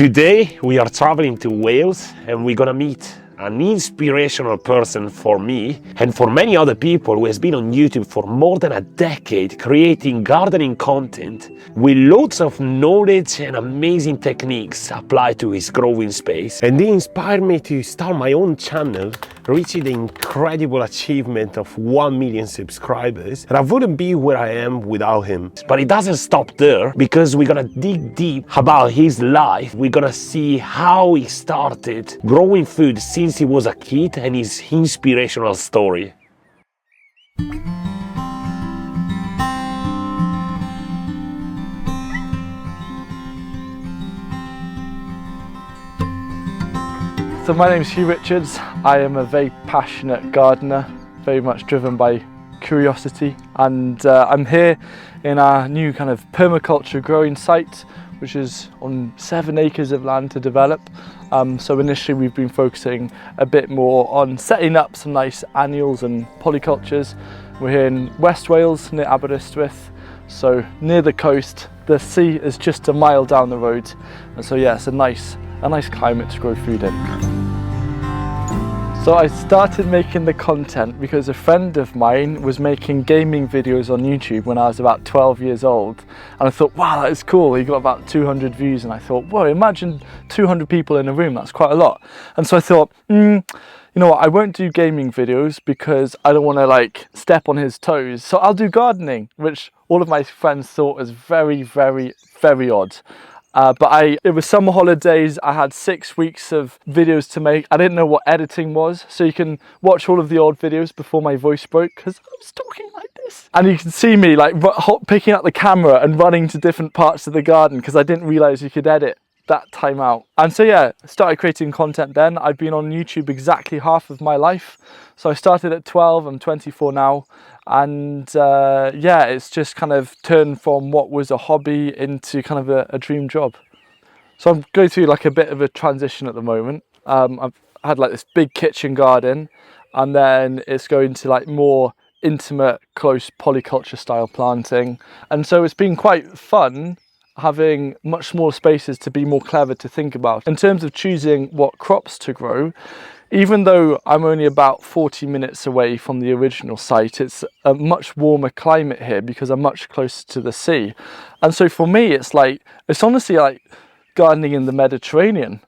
Today we are traveling to Wales and we're gonna meet an inspirational person for me and for many other people who has been on YouTube for more than a decade creating gardening content with loads of knowledge and amazing techniques applied to his growing space. And he inspired me to start my own channel, reaching the incredible achievement of 1 million subscribers. And I wouldn't be where I am without him. But it doesn't stop there, because we're gonna dig deep about his life. We're gonna see how he started growing food since he was a kid and his inspirational story. So my name is Hugh Richards. I am a very passionate gardener, very much driven by curiosity, and I'm here in our new kind of permaculture growing site, which is on 7 acres of land to develop. So initially we've been focusing a bit more on setting up some nice annuals and polycultures. We're here in West Wales near Aberystwyth, so near the coast. The sea is just a mile down the road, and so yeah, it's a nice climate to grow food in. So I started making the content because a friend of mine was making gaming videos on YouTube when I was about 12 years old. And I thought, wow, that is cool. He got about 200 views, and I thought, whoa, imagine 200 people in a room, that's quite a lot. And so I thought, you know what, I won't do gaming videos because I don't want to like step on his toes. So I'll do gardening, which all of my friends thought was very, very, very odd. But it was summer holidays, I had 6 weeks of videos to make. I didn't know what editing was, so you can watch all of the old videos before my voice broke, because I was talking like this. And you can see me like picking up the camera and running to different parts of the garden because I didn't realise you could edit that time out. And so yeah, I started creating content then. I've been on YouTube exactly half of my life. So I started at 12, I'm 24 now. And yeah, it's just kind of turned from what was a hobby into kind of a dream job. So I'm going through like a bit of a transition at the moment. I've had like this big kitchen garden, and then it's going to like more intimate, close polyculture style planting. And so it's been quite fun having much smaller spaces to be more clever to think about. In terms of choosing what crops to grow, even though I'm only about 40 minutes away from the original site, it's a much warmer climate here because I'm much closer to the sea. And so for me, it's honestly like gardening in the Mediterranean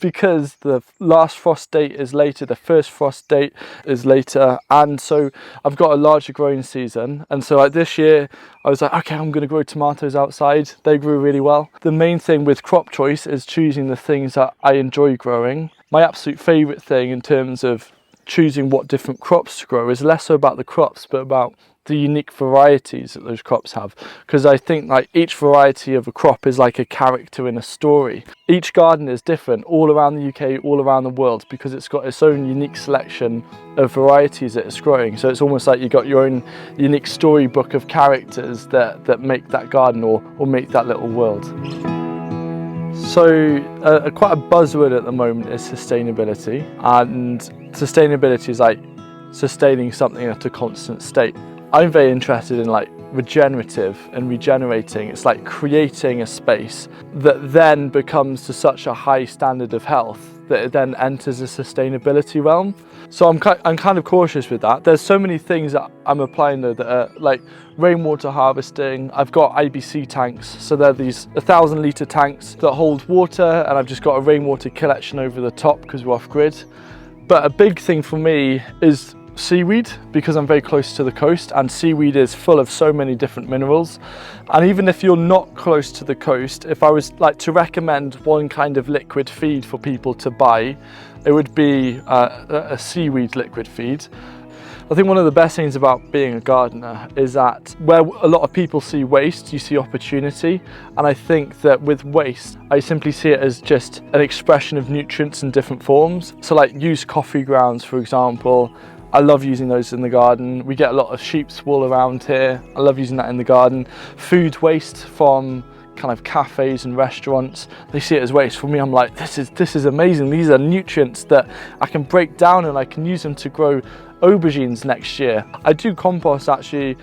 because the last frost date is later, the first frost date is later, and so I've got a larger growing season. And so like this year I was like, okay, I'm going to grow tomatoes outside. They grew really well. The main thing with crop choice is choosing the things that I enjoy growing. My absolute favourite thing in terms of choosing what different crops to grow is less so about the crops, but about the unique varieties that those crops have. Because I think like each variety of a crop is like a character in a story. Each garden is different all around the UK, all around the world, because it's got its own unique selection of varieties that it's growing. So it's almost like you've got your own unique storybook of characters that make that garden or make that little world. So quite a buzzword at the moment is sustainability, and sustainability is like sustaining something at a constant state. I'm very interested in like regenerative and regenerating. It's like creating a space that then becomes to such a high standard of health that it then enters the sustainability realm. So I'm kind of cautious with that. There's so many things that I'm applying though that are like rainwater harvesting. I've got IBC tanks, so they're these 1,000 litre tanks that hold water, and I've just got a rainwater collection over the top because we're off grid. But a big thing for me is seaweed, because I'm very close to the coast, and seaweed is full of so many different minerals. And even if you're not close to the coast, if I was like to recommend one kind of liquid feed for people to buy, it would be a seaweed liquid feed. I think one of the best things about being a gardener is that where a lot of people see waste, you see opportunity. And I think that with waste, I simply see it as just an expression of nutrients in different forms. So like used coffee grounds, for example, I love using those in the garden. We get a lot of sheep's wool around here. I love using that in the garden. Food waste from kind of cafes and restaurants, they see it as waste. For me, I'm like, this is amazing. These are nutrients that I can break down and I can use them to grow aubergines next year. I do compost actually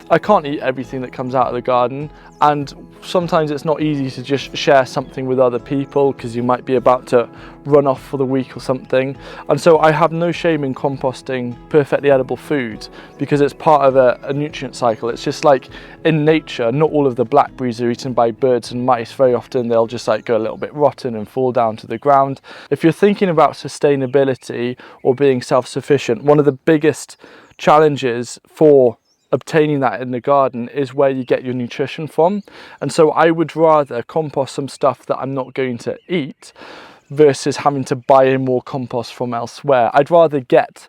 I can't eat everything that comes out of the garden, and sometimes it's not easy to just share something with other people because you might be about to run off for the week or something. And so I have no shame in composting perfectly edible food because it's part of a nutrient cycle. It's just like in nature, not all of the blackberries are eaten by birds and mice. Very often they'll just like go a little bit rotten and fall down to the ground. If you're thinking about sustainability or being self-sufficient, one of the biggest challenges for obtaining that in the garden is where you get your nutrition from. And so I would rather compost some stuff that I'm not going to eat versus having to buy in more compost from elsewhere. I'd rather get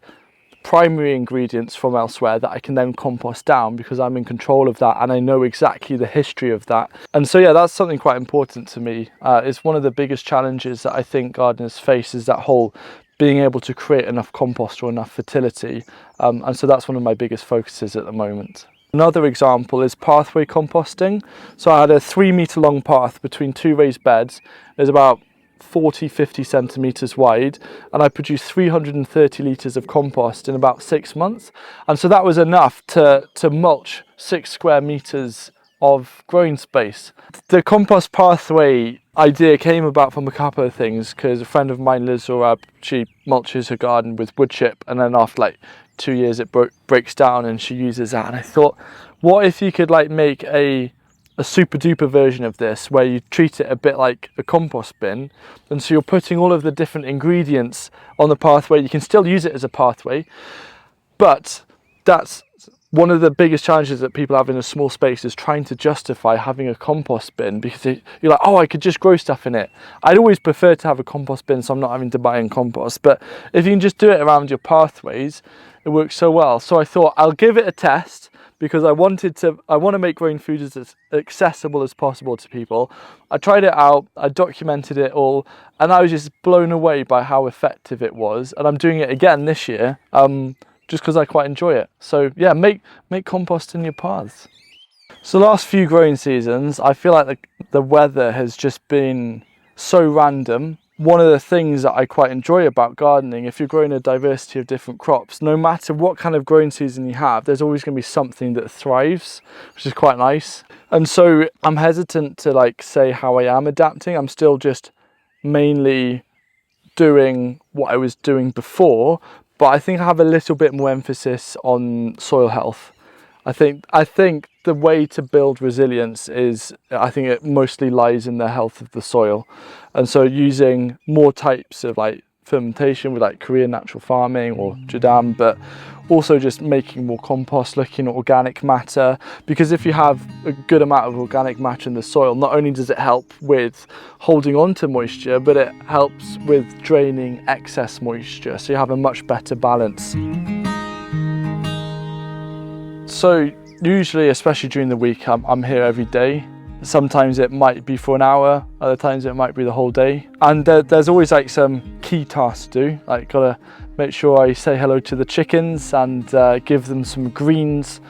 primary ingredients from elsewhere that I can then compost down because I'm in control of that and I know exactly the history of that. And so yeah, that's something quite important to me. It's one of the biggest challenges that I think gardeners face, is that whole being able to create enough compost or enough fertility. And so that's one of my biggest focuses at the moment. Another example is pathway composting. So I had a 3-meter long path between 2 raised beds. It's about 40-50 centimeters wide, and I produced 330 litres of compost in about 6 months. And so that was enough to mulch 6 square meters of growing space. The compost pathway idea came about from a couple of things, because a friend of mine, Liz Zorab, she mulches her garden with wood chip, and then after like 2 years it breaks down and she uses that. And I thought, what if you could like make a super duper version of this where you treat it a bit like a compost bin, and so you're putting all of the different ingredients on the pathway. You can still use it as a pathway, but that's one of the biggest challenges that people have in a small space, is trying to justify having a compost bin, because you're like, oh, I could just grow stuff in it. I'd always prefer to have a compost bin so I'm not having to buy in compost, but if you can just do it around your pathways, it works so well. So I thought I'll give it a test, because I want to make growing food as accessible as possible to people. I tried it out, I documented it all, and I was just blown away by how effective it was. And I'm doing it again this year, just because I quite enjoy it. So yeah, make compost in your paths. So the last few growing seasons, I feel like the weather has just been so random. One of the things that I quite enjoy about gardening, if you're growing a diversity of different crops, no matter what kind of growing season you have, there's always going to be something that thrives, which is quite nice. And so I'm hesitant to like say how I am adapting. I'm still just mainly doing what I was doing before, but I think I have a little bit more emphasis on soil health. I think the way to build resilience is, I think it mostly lies in the health of the soil. And so using more types of like fermentation with like Korean natural farming or Jadam, but also just making more compost, looking at organic matter, because if you have a good amount of organic matter in the soil, not only does it help with holding on to moisture, but it helps with draining excess moisture, so you have a much better balance. So usually, especially during the week, I'm here every day. Sometimes it might be for an hour, other times it might be the whole day. And there's always like some key tasks to do. Like gotta make sure I say hello to the chickens and give them some greens.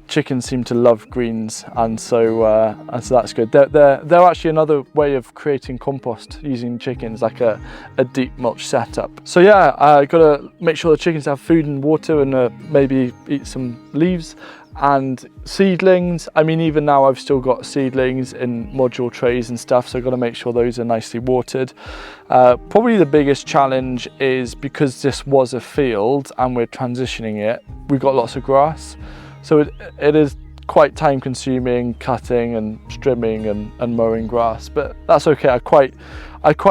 Chickens seem to love greens, and so that's good. They're actually another way of creating compost using chickens, like a deep mulch setup. So yeah, I gotta make sure the chickens have food and water, and maybe eat some leaves. And seedlings, I mean, even now I've still got seedlings in module trays and stuff, so I've got to make sure those are nicely watered. Probably the biggest challenge is, because this was a field and we're transitioning it, we've got lots of grass. So it is quite time consuming, cutting and trimming and mowing grass, but that's okay. I quite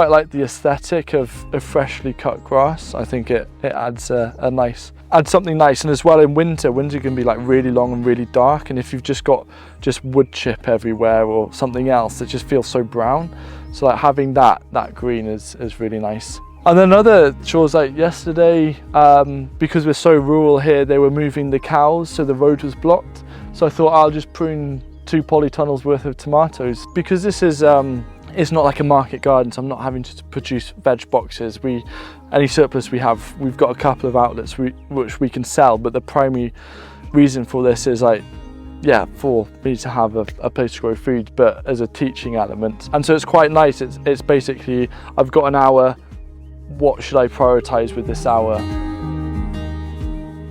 like the aesthetic of freshly cut grass. I think it adds something nice. And as well, in winter can be like really long and really dark, and if you've just got wood chip everywhere or something else, it just feels so brown. So like having that green is really nice. And then other chores, like yesterday, because we're so rural here, they were moving the cows, so the road was blocked. So I thought I'll just prune 2 polytunnels worth of tomatoes. Because this is it's not like a market garden, so I'm not having to produce veg boxes. Any surplus we've got a couple of outlets which we can sell, but the primary reason for this is like, yeah, for me to have a place to grow food, but as a teaching element. And so it's quite nice. It's basically, I've got an hour. What should I prioritize with this hour?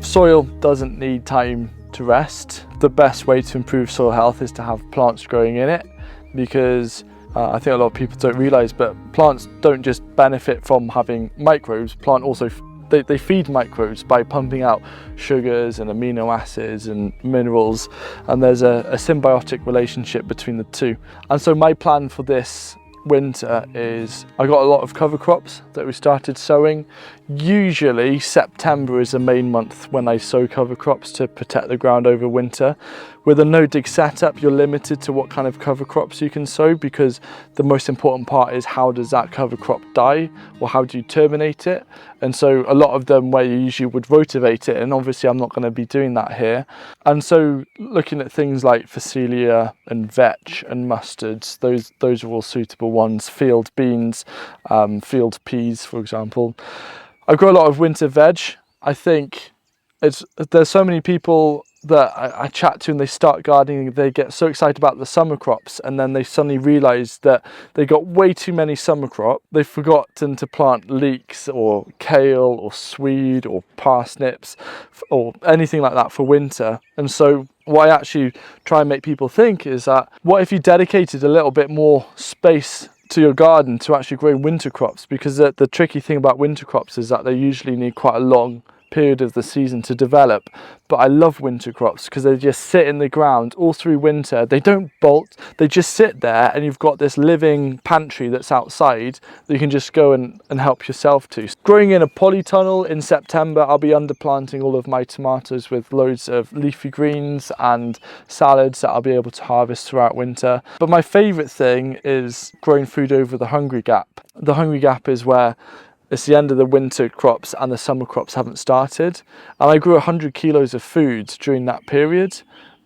Soil doesn't need time to rest. The best way to improve soil health is to have plants growing in it, because I think a lot of people don't realise, but plants don't just benefit from having microbes. Plant also they feed microbes by pumping out sugars and amino acids and minerals, and there's a symbiotic relationship between the two. And so my plan for this winter is I got a lot of cover crops that we started sowing. Usually September is the main month when I sow cover crops to protect the ground over winter. With a no-dig setup, you're limited to what kind of cover crops you can sow, because the most important part is how does that cover crop die, or how do you terminate it. And so a lot of them where you usually would rotivate it, and obviously I'm not going to be doing that here. And so looking at things like Phacelia and vetch and mustards, those are all suitable ones. Field beans, field peas, for example. I grow a lot of winter veg. I think there's so many people that I chat to and they start gardening, they get so excited about the summer crops, and then they suddenly realise that they got way too many summer crops. They've forgotten to plant leeks or kale or swede or parsnips or anything like that for winter. And so what I actually try and make people think is that, what if you dedicated a little bit more space to your garden to actually grow winter crops? Because the tricky thing about winter crops is that they usually need quite a long period of the season to develop. But I love winter crops because they just sit in the ground all through winter. They don't bolt, they just sit there, and you've got this living pantry that's outside that you can just go and help yourself to. Growing in a polytunnel in September, I'll be underplanting all of my tomatoes with loads of leafy greens and salads that I'll be able to harvest throughout winter. But my favourite thing is growing food over the hungry gap. The hungry gap is where it's the end of the winter crops and the summer crops haven't started. And I grew 100 kilos of food during that period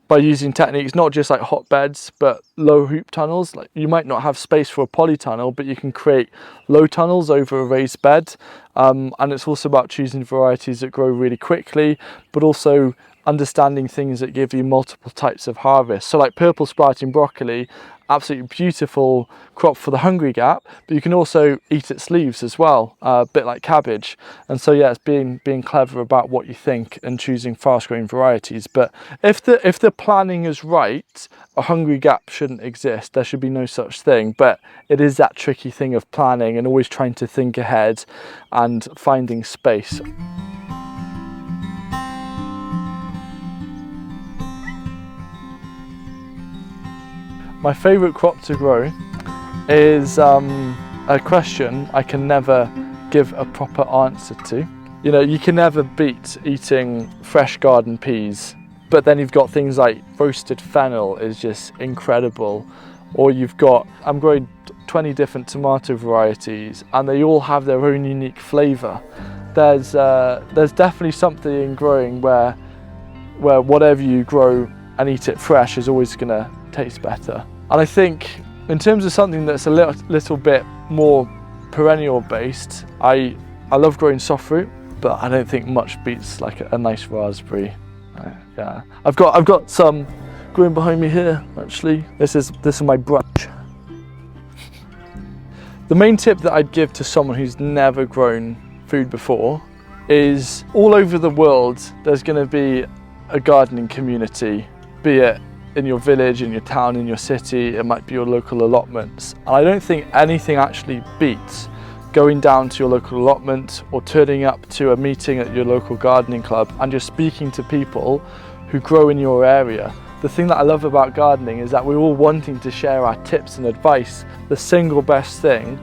by using techniques, not just like hotbeds, but low hoop tunnels. Like, you might not have space for a polytunnel, but you can create low tunnels over a raised bed. And it's also about choosing varieties that grow really quickly, but also understanding things that give you multiple types of harvest. So like purple sprouting broccoli, absolutely beautiful crop for the hungry gap, but you can also eat its leaves as well, a bit like cabbage. And so yeah, it's being clever about what you think and choosing fast growing varieties. But if the planning is right, a hungry gap shouldn't exist. There should be no such thing. But it is that tricky thing of planning and always trying to think ahead and finding space. My favourite crop to grow is a question I can never give a proper answer to. You know, you can never beat eating fresh garden peas, but then you've got things like roasted fennel is just incredible. Or I'm growing 20 different tomato varieties and they all have their own unique flavour. There's definitely something in growing where whatever you grow and eat it fresh is always going to taste better. And I think in terms of something that's a little bit more perennial based, I love growing soft fruit, but I don't think much beats like a nice raspberry. Yeah, I've got some growing behind me here. Actually, this is my brunch. The main tip that I'd give to someone who's never grown food before is, all over the world there's going to be a gardening community, be it in your village, in your town, in your city, it might be your local allotments. And I don't think anything actually beats going down to your local allotment or turning up to a meeting at your local gardening club and just speaking to people who grow in your area. The thing that I love about gardening is that we're all wanting to share our tips and advice. The single best thing,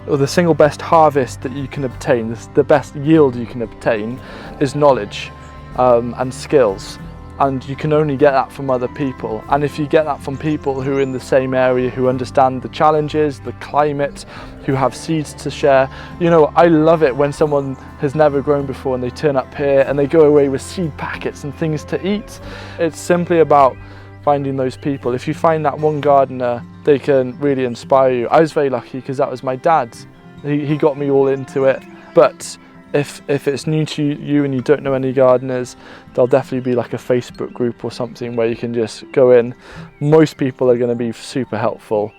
or the single best harvest that you can obtain, the best yield you can obtain, is knowledge and skills. And you can only get that from other people. And if you get that from people who are in the same area, who understand the challenges, the climate, who have seeds to share. You know, I love it when someone has never grown before and they turn up here and they go away with seed packets and things to eat. It's simply about finding those people. If you find that one gardener, they can really inspire you. I was very lucky because that was my dad. He got me all into it. But if it's new to you and you don't know any gardeners, there'll definitely be like a Facebook group or something where you can just go in. Most people are going to be super helpful.